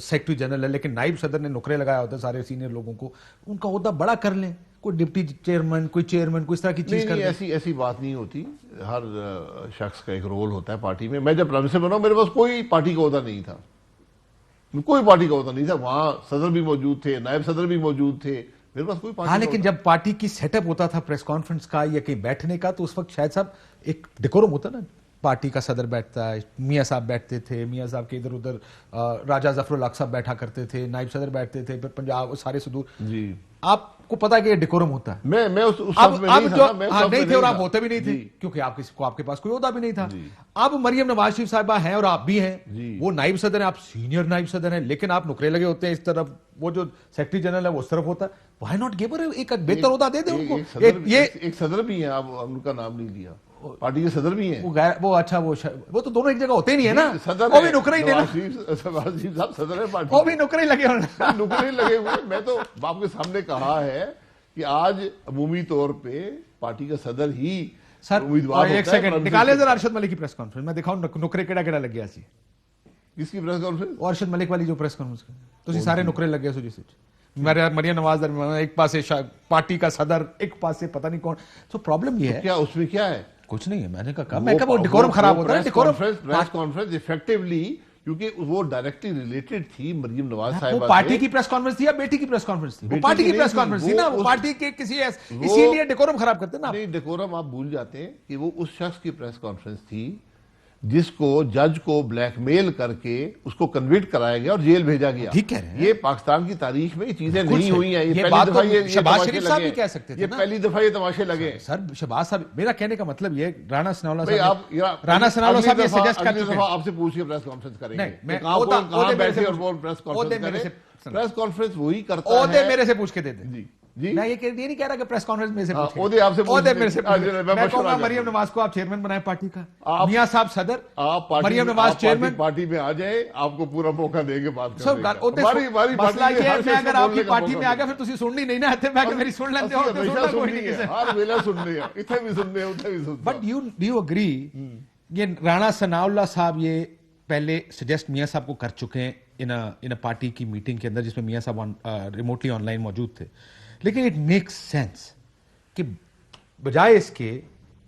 سیکرٹری جنرل ہے, لیکن نائب صدر نے نکرے لگایا ہوتا ہے سارے سینئر لوگوں کو, ان کا عہدہ بڑا کر لیں, کوئی ڈپٹی چیئرمین, کوئی چیئرمین, کوئی اس طرح کی چیز کر لیں؟ ایسی بات نہیں ہوتی. ہر شخص کا ایک رول ہوتا ہے پارٹی میں. میں جب پرائم منسٹر بنا میرے پاس کوئی پارٹی کا عہدہ نہیں تھا, وہاں صدر بھی موجود تھے, نائب صدر بھی موجود تھے, میرے پاس کوئی پارٹی. ہاں لیکن جب پارٹی کی سیٹ اپ ہوتا تھا پریس کانفرنس کا یا کہیں بیٹھنے کا تو اس وقت شاید صاحب ایک ڈیکورم ہوتا نا, پارٹی کا صدر بیٹھتا ہے, میاں صاحب بیٹھتے تھے, میاں صاحب کے ادھر ادھر راجہ ظفر الحق صاحب بیٹھا کرتے تھے, نائب صدر بیٹھتے تھے, پھر پنجاب سارے صدور. جی آپ کو پتا کہ یہ ڈیکورم ہوتا ہے. میں اس وقت میں نہیں تھے اور آپ ہوتے بھی نہیں تھے کیونکہ آپ کے پاس کوئی عہدہ بھی نہیں تھا. اب مریم نواز شریف صاحبہ ہیں اور آپ بھی ہیں, وہ نائب صدر ہیں, آپ سینئر نائب صدر ہیں, لیکن آپ نکرے لگے ہوتے ہیں اس طرف, وہ جو سیکرٹری جنرل ہے وہ اس طرف ہوتا ہے. وائی ناٹ گیو ہر ایک بہتر عہدہ دے دیں ان کو. ایک صدر بھی ہیں, آپ ان کا نام نہیں لیا, پارٹی کے صدر بھی ہیں وہ. اچھا وہ تو دونوں ایک جگہ ہوتے ہی نہیں ہے نا, وہ بھی نکرے ہی صدر ہے پارٹی, وہ بھی نکرے لگے ہوئے. میں تو آپ کے سامنے کہا ہے کہ آج عمومی طور پہ پارٹی کا صدر ہی امیدوار ہوتا ہے. ایک سیکنڈ نکالے ذرا ارشد ملک کی پریس کانفرنس, میں دکھاؤں نکرے کیڑا لگ گیا سی. کس کی پریس کانفرنس؟ ارشد ملک والی جو پریس کانفرنس تو سارے نکرے لگ گئے سو جی. مریم نواز درمیان ایک پاس پارٹی کا صدر, ایک پاس سے پتہ نہیں کون. تو پرابلم یہ ہے کیا اس میں کیا ہے؟ کچھ نہیں ہے. میں نے کہا وہ ڈیکورم خراب ہوتا ہے. پریس کانفرنس ایفیکٹولی کیونکہ وہ ڈائریکٹلی ریلیٹڈ تھی مریم نواز وہ صاحبہ پارٹی سے. کی پریس کانفرنس تھی یا بیٹی کی پریس کانفرنس تھی؟ وہ بیٹی پارٹی کی کی پریس نہیں کانفرنس تھی، تھی نا، وہ وہ اس- پارٹی کے کسی اسی لیے ڈیکورم خراب کرتے نا. نہیں ڈیکورم آپ بھول جاتے ہیں کہ وہ اس شخص کی پریس کانفرنس تھی جس کو جج کو بلیک میل کر کے اس کو کنوکٹ کرایا گیا اور جیل بھیجا گیا. ٹھیک کہہ رہے ہیں. یہ پاکستان کی تاریخ میں یہ چیزیں بالکل نہیں صحیح. ہوئی ہیں. یہ پہلی بات دفعہ تو یہ شہباز تماشے شریف صاحب لگے بھی کہہ سکتے تھے یہ نا. پہلی دفعہ یہ تماشے لگے. سر شہباز صاحب، میرا کہنے کا مطلب یہ ہے رانا ثناءاللہ بھئی صاحب آپ رانا ثناءاللہ صاحب یہ سجیسٹ کر اگلی چکے دفعہ ہیں. آپ سے پوچھ کے پریس کانفرنس کریں گے نہیں، میں کہاں بیٹھے اور وہ پریس کانفرنس کرے. پریس کانفرنس وہی کرتا عہدے ہے. میرے سے پوچھ کے دے دیں. جی جی میں یہ نہیں کہہ رہا کہ پریس کانفرنس میں سے ہاں، پوچھیں. عہدے آپ سے پوچھ عہدے لیں. میرے سے ہاں، پوچھیں. میں میں کہوں مشورہ گا کرتا مریم ہوں. نواز کو آپ چیئرمین بنائیں پارٹی کا، آپ- میاں صاحب صدر، آپ مریم نواز چیئرمین. پارٹی میں آ جائے، آپ کو پورا موقع دیں گے بات سب کرنے کا. مسئلہ پارٹی یہ ہے، ہر میں شخص اگر کو آپ بولنے کی کا پارٹی موقع میں آ دیں. گیا پھر تسی سننی نہیں نا، میں کہ میری سن لیندے ہو ਅਸੀਂ تے ہمیشہ سننا کوئی سننی نہیں ہے، کسے. ہر ویلے سننے ہیں، اتنے بھی سننے ہیں اتنے بھی سننے. بٹ ڈو یو اگری یہ رانا ثناءاللہ صاحب یہ پہلے سجیسٹ میاں صاحب کو کر چکے ہیں ان پارٹی کی میٹنگ کے اندر جس میں میاں صاحب ریموٹلی آن لائن موجود تھے، لیکن اٹ میکس سینس کہ بجائے اس کے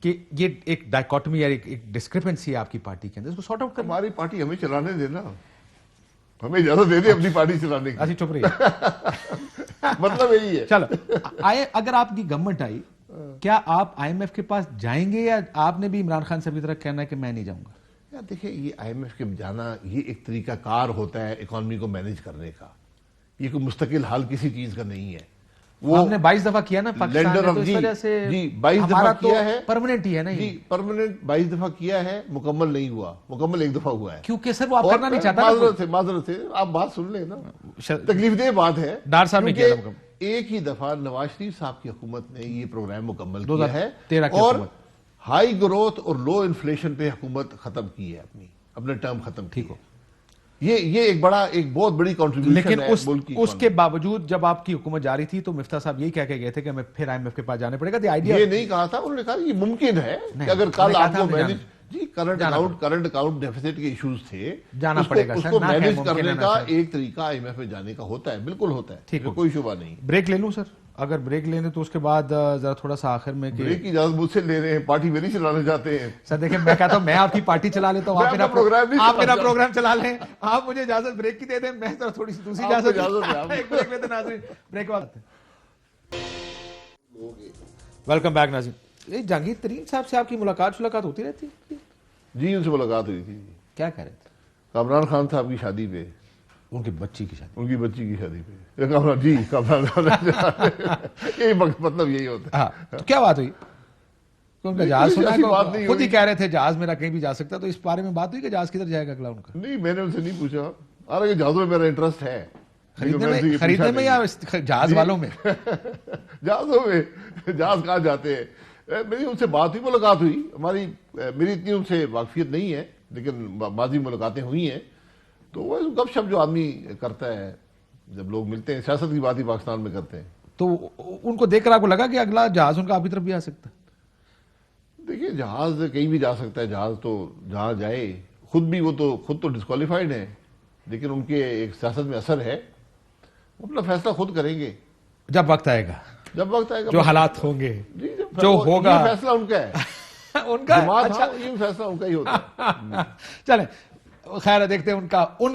کہ یہ ایک ڈائیکاٹمی یا ایک ڈسکرپنسی ہے آپ کی پارٹی کے اندر، اس کو سارٹ آؤٹ کرنا. ہماری پارٹی ہمیں چلانے دینا، ہمیں اجازت دے دے اپنی پارٹی چلانے کی. اچھی چپ رہی مطلب یہی ہے. چلو اگر آپ کی گورنمنٹ آئی، کیا آپ آئی ایم ایف کے پاس جائیں گے یا آپ نے بھی عمران خان صاحب کی طرح کہنا ہے کہ میں نہیں جاؤں گا؟ یار دیکھیں، یہ آئی ایم ایف کے جانا یہ ایک طریقہ کار ہوتا ہے اکانومی کو مینیج کرنے کا. یہ کوئی مستقل حل کسی چیز کا نہیں ہے. وہ ہم نے 22 دفعہ کیا نا پاکستان لینڈر میں، آف تو اس جی وجہ سے جی 22 ہمارا دفعہ تو کیا ہے. پرماننٹ ہی ہے نا یہ. جی پرماننٹ 22 دفعہ کیا ہے، مکمل نہیں ہوا. مکمل ایک دفعہ ہوا ہے. کیونکہ سر وہ آپ اور کرنا نہیں چاہتا نا. معذرت سے آپ بات سن لیں نا. شاید- تکلیف دہ بات ہے. ڈار صاحب نے کیا کیونکہ تھا مکمل. ایک ہی دفعہ نواز شریف صاحب کی حکومت نے یہ پروگرام مکمل 2013 کیا ہے کی اور حکومت. ہائی گروتھ اور لو انفلیشن پہ حکومت ختم کی ہے، اپنے ٹرم ختم کی ٹھیک ہو. ہے. یہ ایک بہت بڑی کنٹریبیوشن لیکن ہے ملک کی اس کے باوجود جب آپ کی حکومت جاری تھی تو مفتاح صاحب یہی کہہ کے گئے تھے کہ ہمیں پھر آئی ایم ایف کے پاس جانے پڑے گا. آئیڈیا یہ نہیں کہا تھا، انہوں نے کہا یہ ممکن ہے کہ اگر کل آپ کو مینیج جی کرنٹ اکاؤنٹ ڈیفیسٹ کے ایشوز تھے، جانا پڑے گا اس سر، کو نہ کہ مینیج ممکن کرنے ہے نا کا سر. ایک طریقہ آئی ایم ایف میں جانے کا ہوتا ہے. بالکل ہوتا ہے، ٹھیک ہو. کوئی شبہ نہیں. بریک لے لوں سر؟ اگر بریک لیں تو اس کے بعد ذرا تھوڑا سا آخر میں کہ بریک کی اجازت مجھ سے لے رہے ہیں، پارٹی میری چلانا چاہتے ہیں. سر دیکھیں، میں کہتا ہوں میں آپ کی پارٹی چلا لیتا ہوں، میں اپنا پروگرام نہیں آپ میرا چلاتا. پروگرام چلا لیں. آپ مجھے اجازت بریک کی دے دیں، میں ذرا تھوڑی سی دوسری آپ کو اجازت اجازت ہے، آپ کو. ایک بریک لیتے ناظرین، بریک وقت. ویلکم بیک ناظرین. یہ جہانگیر ترین صاحب سے آپ کی ملاقات ہوتی رہتی ہے؟ جی ان سے ملاقات ہوئی تھی. کیا کہہ رہے تھے؟ کامران خان صاحب کی شادی پہ، ان کی بچی کی شادی. ان کی بچی کی شادی پہ. کامران خان یہی مطلب یہی ہوتا ہے. ہاں، تو کیا بات ہوئی؟ ان کا جہاز کوئی سنا ایسی بات نہیں ہے، خود ہی ہوئی. کہہ رہے تھے جہاز میرا کہیں بھی جا سکتا، تو اس بارے میں بات ہوئی کہ جہاز کدھر جائے گا اگلا ان کا؟ نہیں میں نے ان سے نہیں پوچھا. حالانکہ جہازوں میں میرا انٹرسٹ ہے، خریدنے میں یا جہاز والوں میں؟ جہازوں میں. جہاز کہاں جاتے ہیں. میری ان سے بات ہوئی، ملاقات ہوئی. میری اتنی ان سے واقفیت نہیں ہے، لیکن ماضی ملاقاتیں ہوئی ہیں. تو وہ گپ شپ جو آدمی کرتا ہے جب لوگ ملتے ہیں، سیاست کی بات ہی پاکستان میں کرتے ہیں. تو ان کو دیکھ کر آپ کو لگا کہ اگلا جہاز ان کا آپ کی طرف بھی آ سکتا ہے؟ دیکھیے جہاز کہیں بھی جا سکتا ہے. جہاز تو جہاں جائے، خود تو ڈسکوالیفائڈ ہیں، لیکن ان کے ایک سیاست میں اثر ہے. وہ اپنا فیصلہ خود کریں گے جب وقت آئے گا، جب وقت آئے گا. جو حالات ہوں گے، جی جو ہوگا. یہ فیصلہ ان کا ہے. ان کا جماعت اچھا. یہ فیصلہ ان کا ہی ہوتا ہے. چلیں خیر ہے، دیکھتے ہیں ان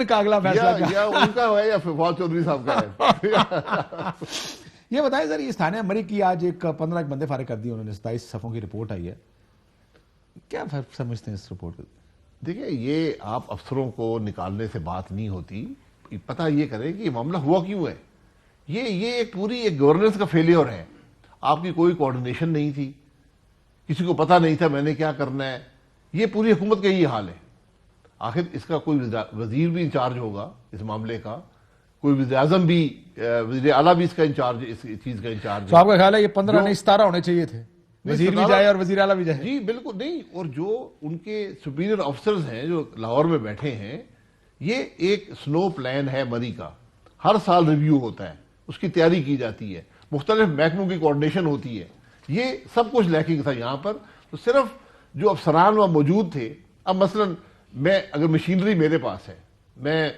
کا اگلا فیصلہ کیا. یا ان کا ہے یا فواد چودھری صاحب کا ہے. یہ بتائیں سر، یہ ثانیہ مرے کی آج 15 بندے فارغ کر دیے انہوں نے، 27 صفحوں کی رپورٹ آئی ہے. کیا فرق سمجھتے ہیں اس رپورٹ کو؟ دیکھیں یہ آپ افسروں کو نکالنے سے بات نہیں ہوتی. پتہ یہ کریں کہ یہ معاملہ ہوا کیوں ہے. یہ ایک پوری گورننس کا فیلیور ہے. آپ کی کوئی کوارڈینیشن نہیں تھی، کسی کو پتہ نہیں تھا میں نے کیا کرنا ہے. یہ پوری حکومت کا یہی حال ہے. آخر اس کا کوئی وزیر بھی انچارج ہوگا اس معاملے کا، کوئی وزیر اعظم بھی، وزیر اعلیٰ بھی اس کا انچارج، اس چیز کا انچارج. تو آپ کا خیال ہے یہ 15 نہیں 17 ہونے چاہیے تھے، وزیر بھی جائے اور وزیر اعلیٰ بھی جائے؟ جی بالکل نہیں. اور جو ان کے سپیریئر افسرز ہیں جو لاہور میں بیٹھے ہیں، یہ ایک سنو پلان ہے مری کا. ہر سال ریویو ہوتا ہے، اس کی تیاری کی جاتی ہے، مختلف محکموں کی کوارڈینیشن ہوتی ہے. یہ سب کچھ لیکنگ تھا یہاں پر. تو صرف جو افسران وہاں موجود تھے، اب مثلا میں اگر مشینری میرے پاس ہے، میں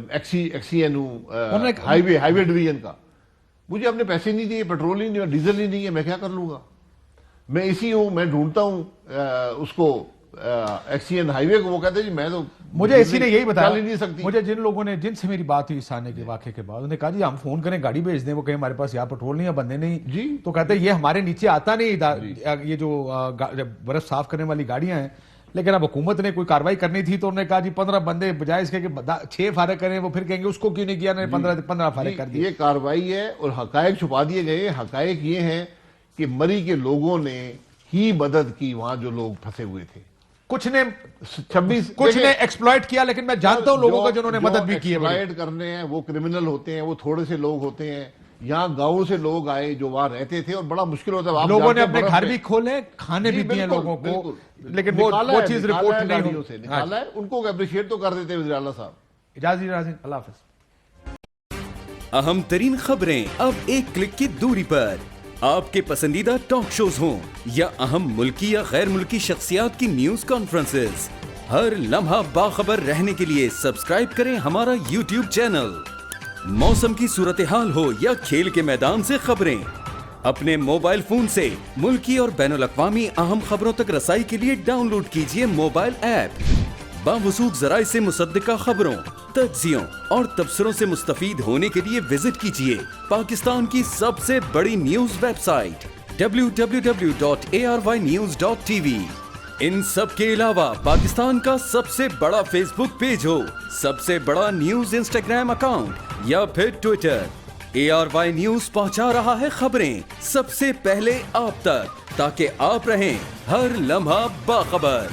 ایکسی این ہوں ہائی وے ڈویژن کا، مجھے اپنے پیسے نہیں دیے، پیٹرول ہی نہیں، ڈیزل ہی نہیں ہے، میں کیا کر لوں گا. میں اسی ہوں، میں ڈھونڈتا ہوں اس کو ایکسین ہائی وے کو وہ کہتے ہیں جی میں تو مجھے اسی نے یہی چل ہی بتایا نہیں سکتی. مجھے جن لوگوں نے جن سے میری بات ہوئی اس آنے کے واقعے کے بعد انہوں نے کہا جی ہم فون کریں گاڑی بھیج دیں, وہ کہیں ہمارے پاس یہاں پیٹرول نہیں ہے بندے نہیں جی. تو کہتے ہیں یہ ہمارے نیچے آتا نہیں یہ جو برف صاف کرنے والی گاڑیاں ہیں, لیکن اب حکومت نے کوئی کاروائی کرنی تھی تو انہوں نے کہا جی 15 بندے بجائے اس کے کہ 6 فارغ کریں, وہ پھر کہیں گے اس کو کیوں نہیں کیا, 15 فارغ کر دیے. یہ کاروائی ہے اور حقائق چھپا دیے گئے. حقائق یہ ہیں کہ مری کے لوگوں نے ہی مدد کی وہاں جو لوگ پھنسے ہوئے تھے. کچھ نے 26 نے ایکسپلائٹ کیا, لیکن میں جانتا ہوں لوگوں کو جنہوں نے مدد بھی کی ہے. ایکسپلائٹ کرنے ہیں وہ کرمنل ہوتے ہیں, وہ تھوڑے سے لوگ ہوتے ہیں. یہاں گاؤں سے لوگ آئے جو وہاں رہتے تھے اور بڑا مشکل ہوتا ہے. لوگوں نے اپنے گھر بھی کھولے, کھانے بھی دیے لوگوں کو, لیکن وہ چیز رپورٹ نہیں سے نکالا ہے. ان کو اپریشیٹ تو کر دیتے وزیر اعلیٰ صاحب. اجازت, اللہ حافظ. اہم ترین خبریں اب ایک کلک کی دوری پر. آپ کے پسندیدہ ٹاک شوز ہوں یا اہم ملکی یا غیر ملکی شخصیات کی نیوز کانفرنسز, ہر لمحہ باخبر رہنے کے لیے سبسکرائب کریں ہمارا یوٹیوب چینل. موسم کی صورتحال ہو یا کھیل کے میدان سے خبریں, اپنے موبائل فون سے ملکی اور بین الاقوامی اہم خبروں تک رسائی کے لیے ڈاؤن لوڈ کیجیے موبائل ایپ. باوثوق ذرائع سے مصدقہ خبروں, تجزیوں اور تبصروں سے مستفید ہونے کے لیے وزٹ کیجیے پاکستان کی سب سے بڑی نیوز ویب سائٹ www.arYnews.tv. ان سب کے علاوہ پاکستان کا سب سے بڑا فیس بک پیج ہو, سب سے بڑا نیوز انسٹاگرام اکاؤنٹ یا پھر ٹویٹر, ARY نیوز پہنچا رہا ہے خبریں سب سے پہلے آپ تک, تاکہ آپ رہیں ہر لمحہ باخبر.